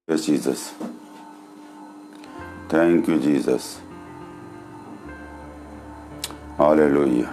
Yes, Jesus. Thank you, Jesus. Hallelujah.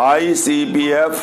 ICPF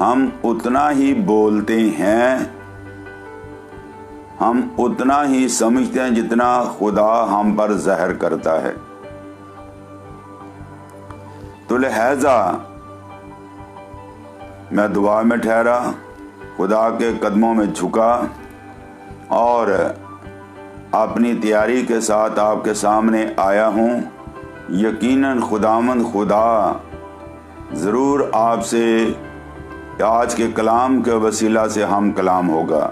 ہم اتنا ہی بولتے ہیں، ہم اتنا ہی سمجھتے ہیں جتنا خدا ہم پر ظاہر کرتا ہے. تو لہذا میں دعا میں ٹھہرا، خدا کے قدموں میں جھکا اور اپنی تیاری کے ساتھ آپ کے سامنے آیا ہوں. یقیناً خداوند خدا ضرور آپ سے آج کے کلام کے وسیلہ سے ہم کلام ہوگا.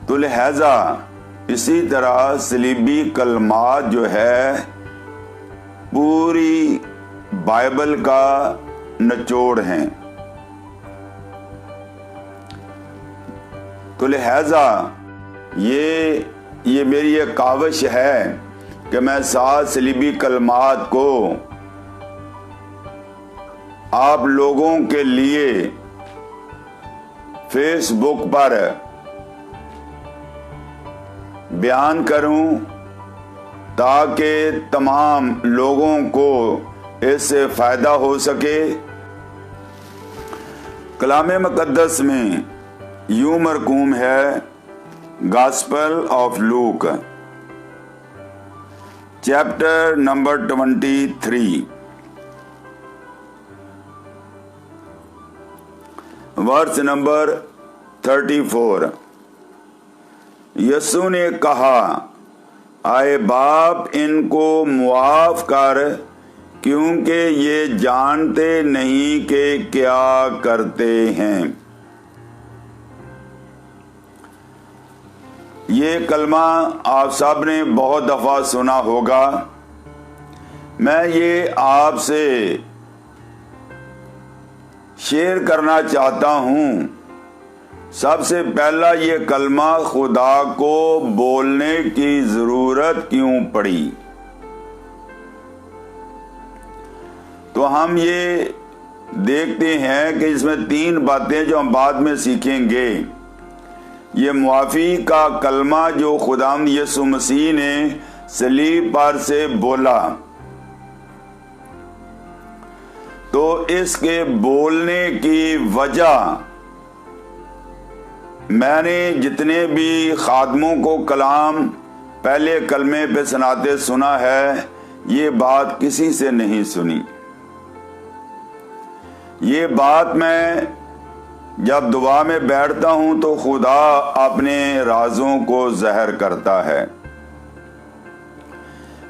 تو لہذا اسی طرح صلیبی کلمات جو ہے پوری بائبل کا نچوڑ ہیں. تو لہذا یہ میری ایک کاوش ہے کہ میں 7 صلیبی کلمات کو آپ لوگوں کے لیے فیس بک پر بیان کروں تاکہ تمام لوگوں کو اس سے فائدہ ہو سکے. کلام مقدس میں یوں مرقوم ہے، gospel of Luke chapter number 23 verse number 34. یسوع نے کہا، آئے باپ ان کو معاف کر، کیونکہ یہ جانتے نہیں کہ کیا کرتے ہیں. یہ کلمہ آپ سب نے بہت دفعہ سنا ہوگا. میں یہ آپ سے شیئر کرنا چاہتا ہوں. سب سے پہلا یہ کلمہ خدا کو بولنے کی ضرورت کیوں پڑی؟ تو ہم یہ دیکھتے ہیں کہ اس میں 3 باتیں جو ہم بعد میں سیکھیں گے. یہ معافی کا کلمہ جو خداوند یسوع مسیح نے صلیب پر سے بولا، تو اس کے بولنے کی وجہ میں نے جتنے بھی خادموں کو کلام پہلے کلمے پہ سناتے سنا ہے، یہ بات کسی سے نہیں سنی. یہ بات میں جب دعا میں بیٹھتا ہوں تو خدا اپنے رازوں کو ظاہر کرتا ہے.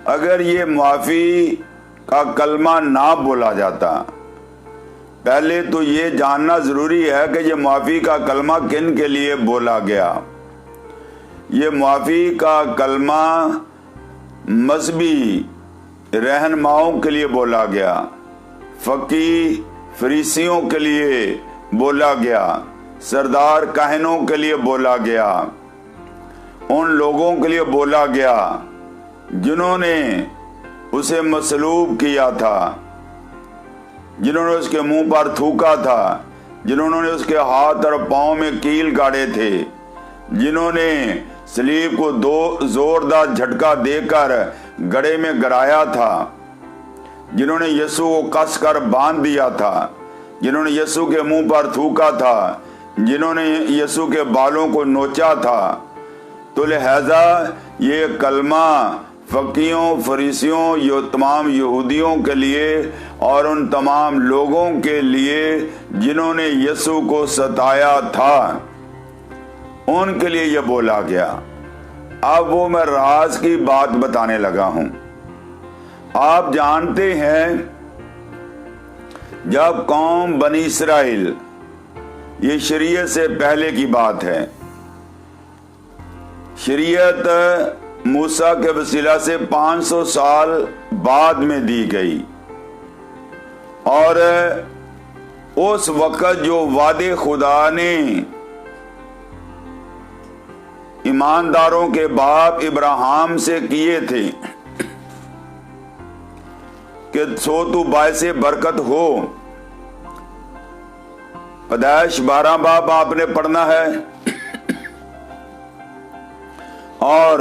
اگر یہ معافی کا کلمہ نہ بولا جاتا، پہلے تو یہ جاننا ضروری ہے کہ یہ معافی کا کلمہ کن کے لیے بولا گیا. یہ معافی کا کلمہ مذہبی رہنماؤں کے لیے بولا گیا، فقیہ فریسیوں کے لیے بولا گیا، سردار کاہنوں کے لیے بولا گیا، ان لوگوں کے لیے بولا گیا جنہوں نے اسے مصلوب کیا تھا، جنہوں نے اس کے منہ پر تھوکا تھا، جنہوں نے اس کے ہاتھ اور پاؤں میں کیل گاڑے تھے، جنہوں نے صلیب کو 2 زوردار جھٹکا دے کر گڑھے میں گرایا تھا، جنہوں نے یسوع کو کس کر باندھ دیا تھا، جنہوں نے یسوع کے منہ پر تھوکا تھا، جنہوں نے یسوع کے بالوں کو نوچا تھا. تو لہذا یہ کلمہ فقیوں فریسیوں تمام یہودیوں کے لیے اور ان تمام لوگوں کے لیے جنہوں نے یسوع کو ستایا تھا، ان کے لیے یہ بولا گیا. اب وہ میں راز کی بات بتانے لگا ہوں. آپ جانتے ہیں جب قوم بنی اسرائیل، یہ شریعت سے پہلے کی بات ہے، شریعت موسیٰ کے وسیلہ سے 500 سال بعد میں دی گئی، اور اس وقت جو وعدے خدا نے ایمانداروں کے باپ ابراہیم سے کیے تھے کہ سو تو باعث برکت ہو، پیدائش 12 باب آپ نے پڑھنا ہے، اور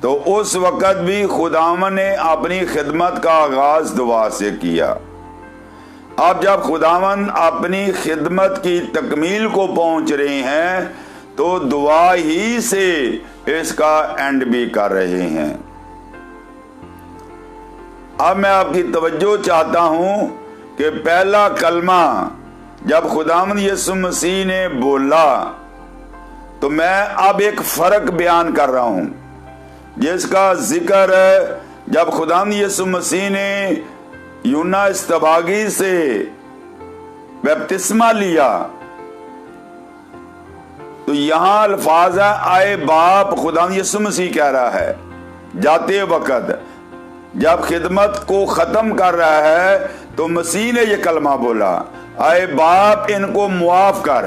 تو اس وقت بھی خداوند نے اپنی خدمت کا آغاز دعا سے کیا۔ اب جب خداوند اپنی خدمت کی تکمیل کو پہنچ رہے ہیں تو دعا ہی سے اس کا اینڈ بھی کر رہے ہیں۔ اب میں آپ کی توجہ چاہتا ہوں کہ پہلا کلمہ جب خداوند یسوع مسیح نے بولا تو میں اب ایک فرق بیان کر رہا ہوں جس کا ذکر جب خداوند یسوع مسیح نے یونا استباغی سے بپتسمہ لیا تو یہاں الفاظ ہے آئے باپ، خداوند یسوع مسیح کہہ رہا ہے جاتے وقت جب خدمت کو ختم کر رہا ہے تو مسیح نے یہ کلمہ بولا، آئے باپ ان کو معاف کر۔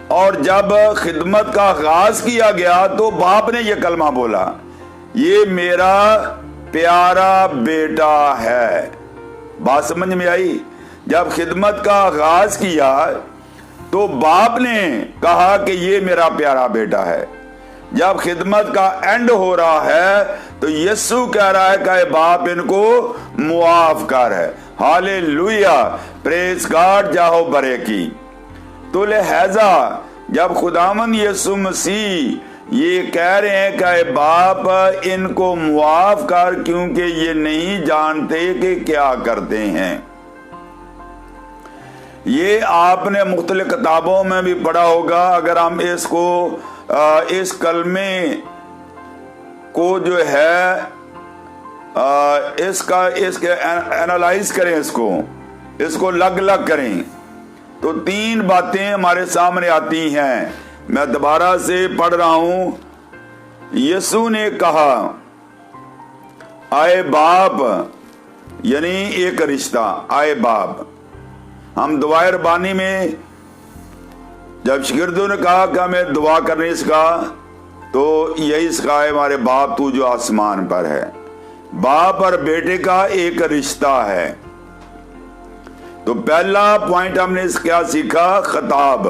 اور جب خدمت کا آغاز کیا گیا تو باپ نے یہ کلمہ بولا، یہ میرا پیارا بیٹا ہے۔ بات سمجھ میں آئی؟ جب خدمت کا آغاز کیا تو باپ نے کہا کہ یہ میرا پیارا بیٹا ہے۔ جب خدمت کا اینڈ ہو رہا ہے تو یسوع کہہ رہا ہے کہ اے باپ ان کو معاف کر ہے۔ ہالےلویا، پریز گاڈ، جاہو برے کی۔ تو لہذا جب خداوند یسوع مسیح یہ کہہ رہے ہیں کہ اے باپ ان کو معاف کر کیونکہ یہ نہیں جانتے کہ کیا کرتے ہیں، یہ آپ نے مختلف کتابوں میں بھی پڑھا ہوگا۔ اگر ہم اس کلمے کو جو ہے اس کے اینالائز کریں، اس کو لگ کریں تو تین باتیں ہمارے سامنے آتی ہیں۔ میں دوبارہ سے پڑھ رہا ہوں۔ یسوع نے کہا آئے باپ، یعنی ایک رشتہ، آئے باپ۔ ہم دعائے ربانی میں جب شاگردوں نے کہا کہ ہمیں دعا کرنے سکھا تو یہی سکھائے ہمارے باپ تو جو آسمان پر ہے۔ باپ اور بیٹے کا ایک رشتہ ہے۔ تو پہلا پوائنٹ ہم نے کیا سیکھا؟ خطاب،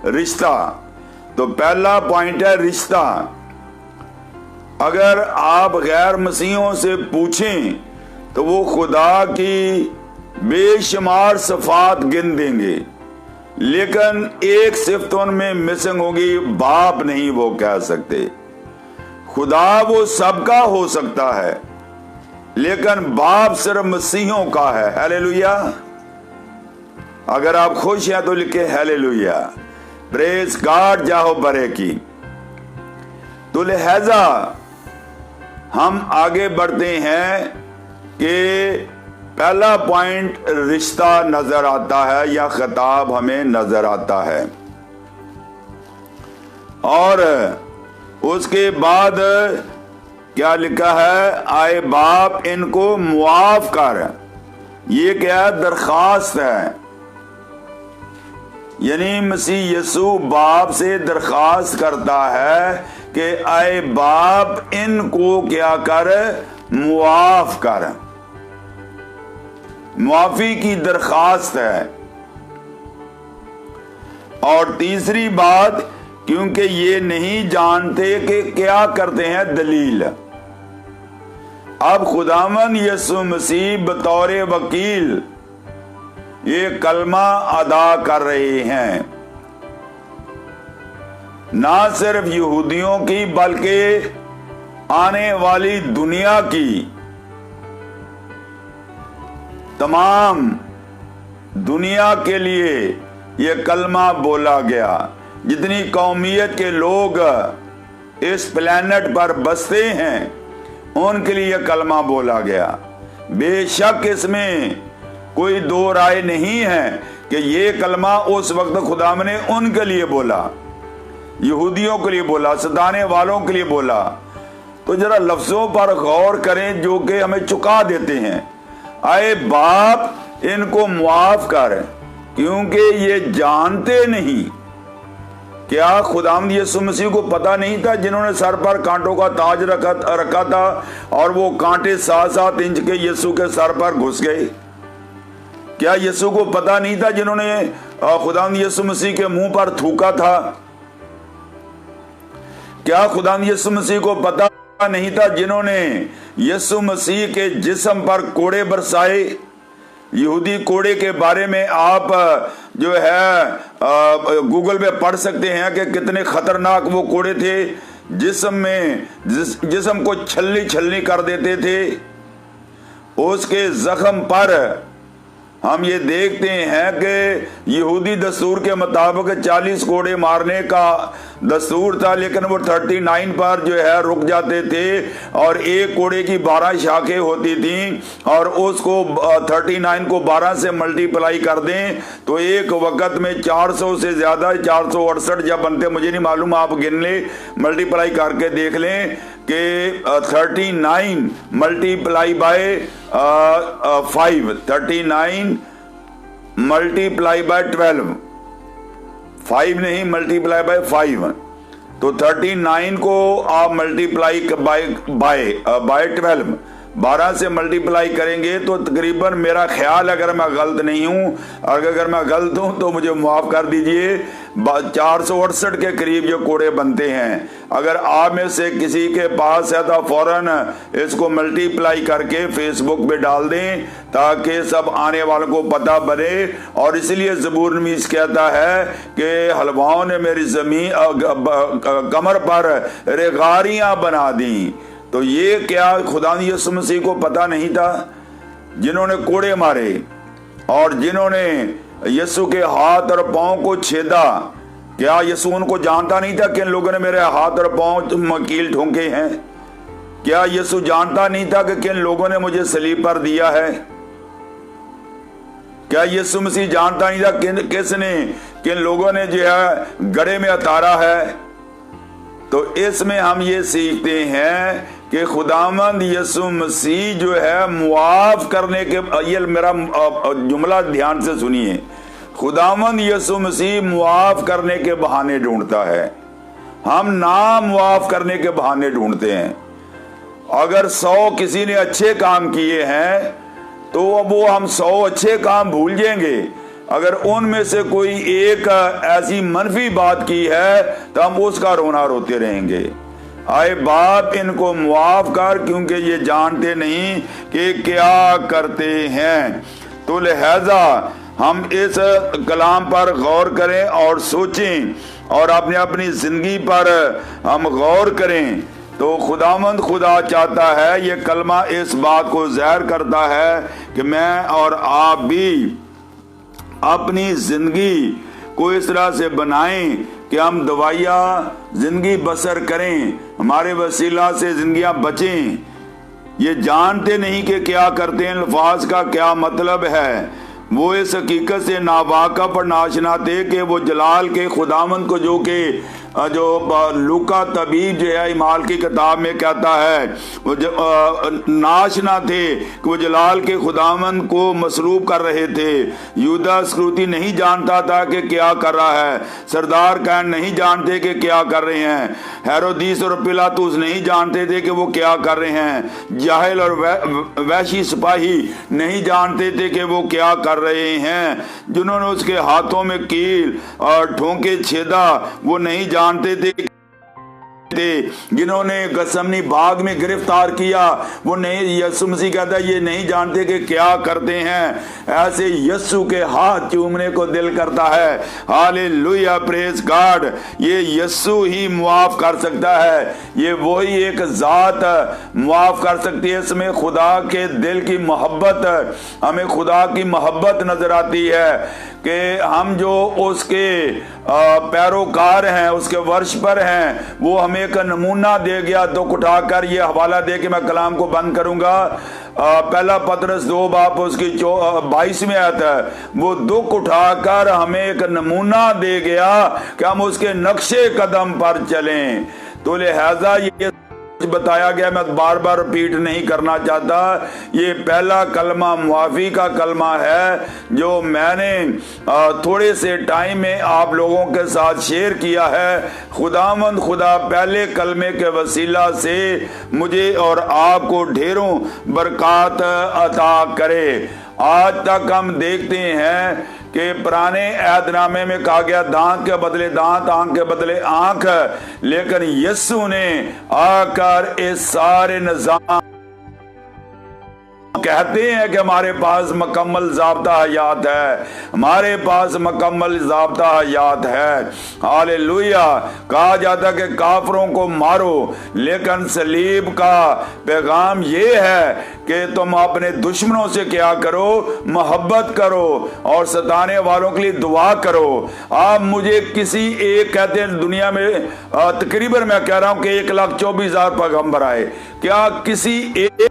رشتہ۔ تو پہلا پوائنٹ ہے رشتہ۔ اگر آپ غیر مسیحوں سے پوچھیں تو وہ خدا کی بے شمار صفات گن دیں گے، لیکن ایک صفت ان میں مسنگ ہوگی، باپ نہیں وہ کہہ سکتے۔ خدا وہ سب کا ہو سکتا ہے لیکن باپ صرف مسیحوں کا ہے۔ ہیلیلویا۔ اگر آپ خوش ہیں تو لکھیں ہیلیلویا، پریز گاڈ، جاہو برے کی۔ تو لہذا ہم آگے بڑھتے ہیں کہ پہلا پوائنٹ رشتہ نظر آتا ہے یا خطاب ہمیں نظر آتا ہے، اور اس کے بعد کیا لکھا ہے؟ آئے باپ ان کو معاف کر۔ یہ کیا ہے؟ درخواست ہے، یعنی مسیح یسوع باپ سے درخواست کرتا ہے کہ اے باپ ان کو کیا کر؟ معاف کر۔ معافی کی درخواست ہے۔ اور تیسری بات، کیونکہ یہ نہیں جانتے کہ کیا کرتے ہیں، دلیل۔ اب خداوند یسوع مسیح بطور وکیل یہ کلمہ ادا کر رہے ہیں، نہ صرف یہودیوں کی بلکہ آنے والی دنیا کی، تمام دنیا کے لیے یہ کلمہ بولا گیا۔ جتنی قومیت کے لوگ اس پلانٹ پر بستے ہیں ان کے لیے یہ کلمہ بولا گیا۔ بے شک اس میں کوئی دو رائے نہیں ہے کہ یہ کلمہ اس وقت خدا نے ان کے لیے بولا، یہودیوں کے لیے بولا، ستانے والوں کے لیے بولا۔ تو ذرا لفظوں پر غور کریں جو کہ ہمیں چکا دیتے ہیں۔ اے باپ ان کو معاف کر کیونکہ یہ جانتے نہیں۔ کیا خداوند یسوع مسیح کو پتا نہیں تھا جنہوں نے سر پر کانٹوں کا تاج رکھا تھا اور وہ کانٹے 7-7 انچ کے یسوع کے سر پر گھس گئے؟ کیا یسوع کو پتا نہیں تھا جنہوں نے خداوند یسوع مسیح کے منہ پر تھوکا تھا؟ کیا خدا یسوع مسیح کو پتا نہیں تھا جنہوں نے یسوع مسیح کے جسم پر کوڑے برسائے؟ یہودی کوڑے کے بارے میں آپ جو ہے گوگل پہ پڑھ سکتے ہیں کہ کتنے خطرناک وہ کوڑے تھے، جسم کو چھلنی چھلنی کر دیتے تھے۔ اس کے زخم پر ہم یہ دیکھتے ہیں کہ یہودی دستور کے مطابق 40 کوڑے مارنے کا دستور تھا، لیکن وہ 39 پر جو ہے رک جاتے تھے، اور ایک کوڑے کی 12 شاخیں ہوتی تھیں، اور اس کو 39 کو 12 سے ملٹیپلائی کر دیں تو ایک وقت میں 400 سے زیادہ 468 جب بنتے، مجھے نہیں معلوم، آپ گن لیں، ملٹیپلائی کر کے دیکھ لیں کہ 39 ملٹیپلائی بائی 5، 39 ملٹیپلائی بائی 12، 5 نہیں، ملٹیپلائی بائی 5، تو 39 کو آپ ملٹیپلائی بائی 12، 12 سے ملٹیپلائی کریں گے تو تقریباً میرا خیال، اگر میں غلط نہیں ہوں، اگر میں غلط ہوں تو مجھے معاف کر دیجئے، 468 کے قریب جو کوڑے بنتے ہیں۔ اگر آپ میں سے کسی کے پاس ہے تو فوراً اس کو ملٹیپلائی کر کے فیس بک پہ ڈال دیں تاکہ سب آنے والوں کو پتہ بنے۔ اور اس لیے زبور نویس کہتا ہے کہ حلواؤں نے میری زمین کمر پر ریغاریاں بنا دیں۔ تو یہ کیا خدا یسوع مسیح کو پتہ نہیں تھا؟ جنہوں نے کوڑے مارے اور جنہوں نے یسوع کے ہاتھ اور پاؤں کو چھیدا، کیا یسوع ان کو جانتا نہیں تھا کہ ان لوگوں نے میرے ہاتھ اور پاؤں مکیل ٹھونکے ہیں؟ کیا یسوع جانتا نہیں تھا کہ کن لوگوں نے مجھے صلیب پر دیا ہے؟ کیا یسوع مسیح جانتا نہیں تھا کن لوگوں نے جو ہے گڑھے میں اتارا ہے؟ تو اس میں ہم یہ سیکھتے ہیں کہ خداوند یسوع مسیح جو ہے معاف کرنے کے، یہ میرا جملہ دھیان سے سنیے، خداوند یسوع مسیح معاف کرنے کے بہانے ڈھونڈتا ہے، ہم نا معاف کرنے کے بہانے ڈھونڈتے ہیں۔ اگر 100 کسی نے اچھے کام کیے ہیں تو اب وہ ہم 100 اچھے کام بھول جائیں گے، اگر ان میں سے کوئی ایک ایسی منفی بات کی ہے تو ہم اس کا رونا روتے رہیں گے۔ آئے باپ ان کو معاف کر، کیونکہ یہ جانتے نہیں کہ کیا کرتے ہیں۔ تو لہذا ہم اس کلام پر غور کریں اور سوچیں اور اپنی زندگی پر ہم غور کریں۔ تو خداوند خدا چاہتا ہے، یہ کلمہ اس بات کو ظاہر کرتا ہے کہ میں اور آپ بھی اپنی زندگی کو اس طرح سے بنائیں کہ ہم دوائیاں زندگی بسر کریں، ہمارے وسیلہ سے زندگیاں بچیں۔ یہ جانتے نہیں کہ کیا کرتے ہیں، الفاظ کا کیا مطلب ہے۔ وہ اس حقیقت سے ناواقف اور ناشنا تھے کہ وہ جلال کے خداوند کو جو لوکا طبیب جو ہے اعمال کی کتاب میں کہتا ہے، وہ ناشنا تھے کہ وہ جلال کے خداوند کو مسلوب کر رہے تھے۔ یہودا اسکریوطی نہیں جانتا تھا کہ کیا کر رہا ہے، سردار کین نہیں جانتے کہ کیا کر رہے ہیں، ہیرودیس اور پیلاطس نہیں جانتے تھے کہ وہ کیا کر رہے ہیں، جاہل اور وحشی سپاہی نہیں جانتے تھے کہ وہ کیا کر رہے ہیں، جنہوں نے اس کے ہاتھوں میں کیل اور ٹھونکے چھیدا وہ نہیں جانتے تھے، جنہوں نے گثمنی باغ میں گرفتار کیا وہ نہیں، یسوع مسیح کہتا ہے یہ نہیں جانتے کہ کیا کرتے ہیں۔ ایسے یسوع کے ہاتھ چومنے کو دل کرتا ہے۔ ہاللویا، پریز گاڈ۔ یہ یسوع ہی معاف کر سکتا ہے، یہ وہی ایک ذات معاف کر سکتی ہے۔ اس میں خدا کے دل کی محبت، ہمیں خدا کی محبت نظر آتی ہے کہ ہم جو اس کے پیروکار ہیں، اس کے ورش پر ہیں، وہ ہمیں ایک نمونہ دے گیا۔ دکھ اٹھا کر یہ حوالہ دے کے میں کلام کو بند کروں گا۔ پہلا پطرس 2 باب اس کی 22 آیت ہے، وہ دکھ اٹھا کر ہمیں ایک نمونہ دے گیا کہ ہم اس کے نقشے قدم پر چلیں۔ تو لہذا یہ بتایا گیا، میں بار بار ریپیٹ نہیں کرنا چاہتا، یہ پہلا کلمہ معافی کا کلمہ ہے جو میں نے تھوڑے سے ٹائم میں آپ لوگوں کے ساتھ شیئر کیا ہے۔ خداوند خدا پہلے کلمے کے وسیلہ سے مجھے اور آپ کو ڈھیروں برکات عطا کرے۔ آج تک ہم دیکھتے ہیں کہ پرانے عہد نامے میں کہا گیا دانت کے بدلے دانت، آنکھ کے بدلے آنکھ، لیکن یسوع نے آ کر اس سارے نظام کہتے ہیں کہ ہمارے پاس مکمل ضابطہ حیات ہے، ہمارے پاس مکمل ضابطہ حیات ہے۔ ہاللیلویہ۔ کہا جاتا کہ کافروں کو مارو، لیکن صلیب کا پیغام یہ ہے کہ تم اپنے دشمنوں سے کیا کرو؟ محبت کرو اور ستانے والوں کے لیے دعا کرو۔ آپ مجھے کسی ایک کہتے ہیں دنیا میں تقریباً میں کہہ رہا ہوں کہ 1,24,000 پیغمبر آئے، کیا کسی ایک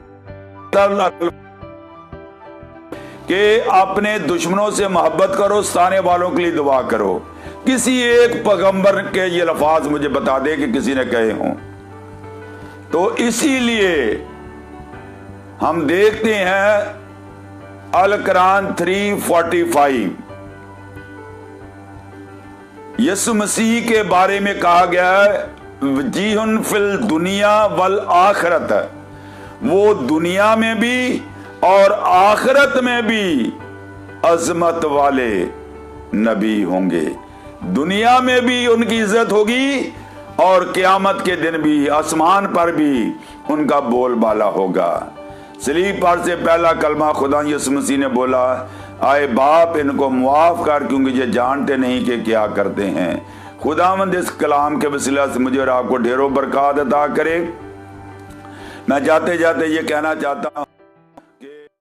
کہ اپنے دشمنوں سے محبت کرو، ستانے والوں کے لیے دعا کرو، کسی ایک پیغمبر کے یہ لفظ مجھے بتا دے کہ کسی نے کہے ہوں؟ تو اسی لیے ہم دیکھتے ہیں القرآن 3:45 یسوع مسیح کے بارے میں کہا گیا ہے وجیہن فی الدنیا والآخرت، وہ دنیا میں بھی اور آخرت میں بھی عظمت والے نبی ہوں گے۔ دنیا میں بھی ان کی عزت ہوگی اور قیامت کے دن بھی آسمان پر بھی ان کا بول بالا ہوگا۔ صلیب پر سے پہلا کلمہ خدا یسوع مسیح نے بولا، آئے باپ ان کو معاف کر کیونکہ یہ جانتے نہیں کہ کیا کرتے ہیں۔ خداوند اس کلام کے وسیلہ سے مجھے اور آپ کو ڈھیروں برکات عطا کرے۔ میں جاتے جاتے یہ کہنا چاہتا ہوں